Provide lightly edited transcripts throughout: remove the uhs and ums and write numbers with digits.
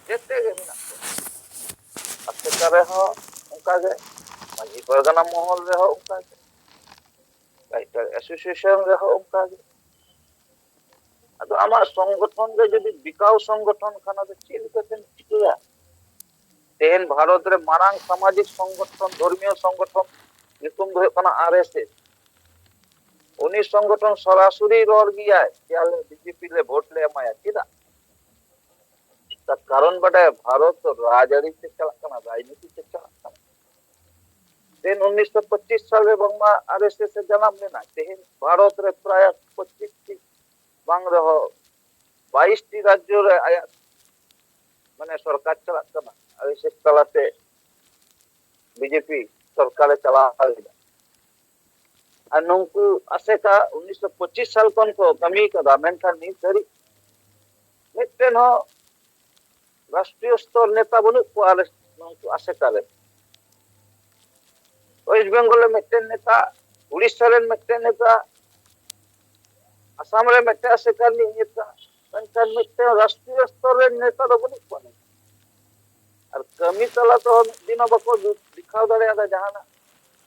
जेते गे मेना को आसेका रहो उनका गे माजी परगना महल रहो उनका गे राइटर एसोसिएशन रहो उनका गे अदो आमा संगठन गे जदि बिकाउ संगठन खाना तो चेल कते चिकिया तेन भारत रे मारांग सामाजिक संगठन धर्मीय संगठन नितुम दो कना आरएसएस उनी संगठन सरासरी रोड गया याले बीजेपी ले वोट ले एमाया किदा ता कारण बटे भारत तो राजनीति से चला कना राजनीति से चला कना तेन 1925 साल रे बंगमा आरएसएस से जन्म लेना तेन भारत रे प्राय 25 टी बांग रहो 22 टी राज्य रे आया माने सरकार चला कना आरएसएस चलाते बीजेपी सरकार चला आलिदा अनुंकु आसेका 1925 साल कन को कमी कदा मेनखान नि धरी मिटन हो राष्ट्रीय स्तर नेता बनु को अनुंकु आसेका रे वेस्ट बेंगल में मिटन नेता उड़ीसा रे मिटन नेता असम रे मिटन आसेका नि नेता मेनखान मिटन राष्ट्रीय स्तर रे नेता दो बनु को और कमी तला तो दिन बको दिखाव दरे आदा जहाना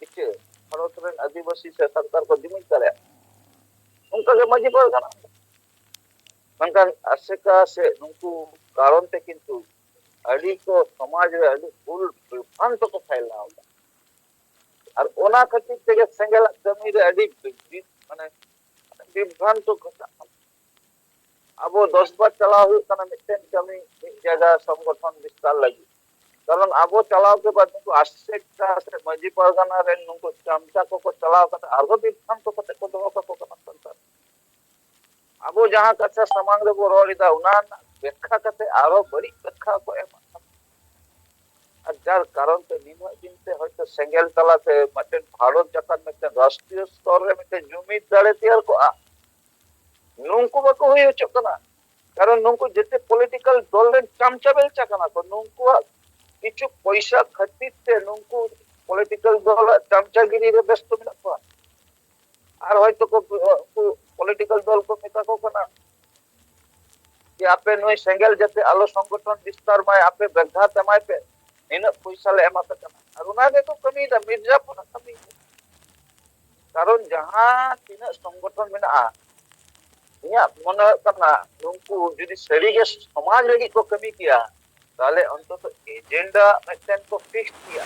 किचे भारत रे आदिवासी से सरकार को दिमित करे उनका के मजी पर गाना उनका आसेका से नुकु कारण ते किंतु अड़ी को समाज रे अड़ी फुल विभ्रांत को फैला होगा और ओना खातिर ते सेंगल कमी रे अड़ी माने विभ्रांत को अबो 10 बार चला हुई कना मिटन कमी एक जगह संगठन विस्तार लगी कारण अब चलाव के बाद नुकु आसेका से मजी परगना रे नुकु चमचा को चलाव कते आरो विभान को कते को दो को सरकार अब जहां कच्चा समांग रे रोड़ीदा उना व्याख्या कते आरो बड़ी व्याख्या को एम हजार कारण ते निम दिन ते होय सेंगल तला से मते भारत जकन में राष्ट्रीय स्तर रे में जुमिद दड़े तैयार को नुकु को होय चकना कारण नुकु जते पॉलिटिकल दल रे चमचा बेल चकना को नुकु किछु पैसा खातिर ते नुकु पॉलिटिकल दल चमचागिरी रे व्यस्त मेना को आर होयतो को पॉलिटिकल दल को मेता को कना कि आपे नय सेंगल जते आलो संगठन विस्तार में आपे बगधा तमाय पे इन पैसा ले एमा कना और उना के को कमी दा मिर्जापुर कमी कारण जहां तीन संगठन मेना इया मन कना नुकु जदि सरी के समाज लगी को कमी किया ताले अंतत एजेंडा मेंटेन को फिक्स किया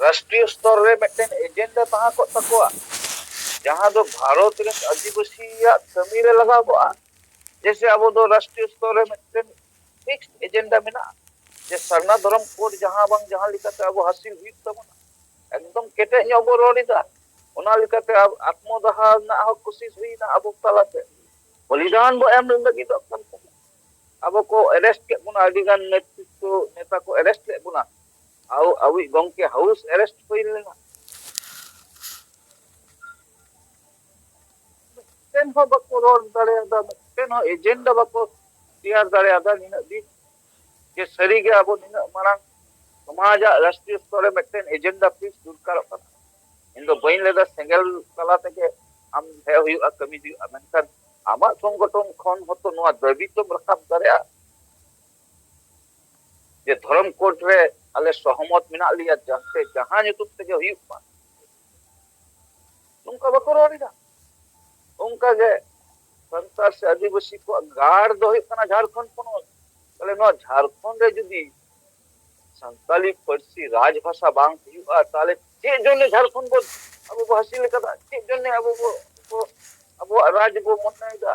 राष्ट्रीय स्तर रे मेंटेन एजेंडा तहा को तकोआ जहां दो भारत रे आदिवासी या कमी रे लगा को जैसे अब दो राष्ट्रीय स्तर रे मेंटेन फिक्स एजेंडा मेना जे सरना धर्म कोड जहां बंग जहां लिखते अब हासिल हुई तबना एकदम केटे अब रोडीदा ओना लिखते अब आत्मदाह ना हो कोशिश हुई ना अब तलाते बलिदान बो एम लगी तो अब को अरेस्ट के बुना अडिगान नेतृत्व नेता को अरेस्ट के बुना आउ अवी गंके हाउस अरेस्ट होइलेना तेन हो बको रोड दरे दा तेन हो एजेंडा बको तैयार दरे आदा निना दी के सरी के अब निना मारांग समाज राष्ट्रीय स्तर में मेंटेन एजेंडा फिक्स दुरकार इन दो बइन लेदा सेंगल तला तके हम है हुई कमी दी अमेरिकन आमा संगठन खन हतो नवा दाबी तो रखाब दरे जे धर्म कोड रे आले सहमत मिना लिया जते जहां नितुत तके हुई मा उनका बको रोडीदा उनका जे संसार से आदिवासी को गाड़ दो कना झारखंड पनो तले नो झारखंड रे जदी संताली परसी राजभाषा बांग हुआ ताले जे जोने झारखंड को अब हासिल कदा जे जोने अब राज को मननाइदा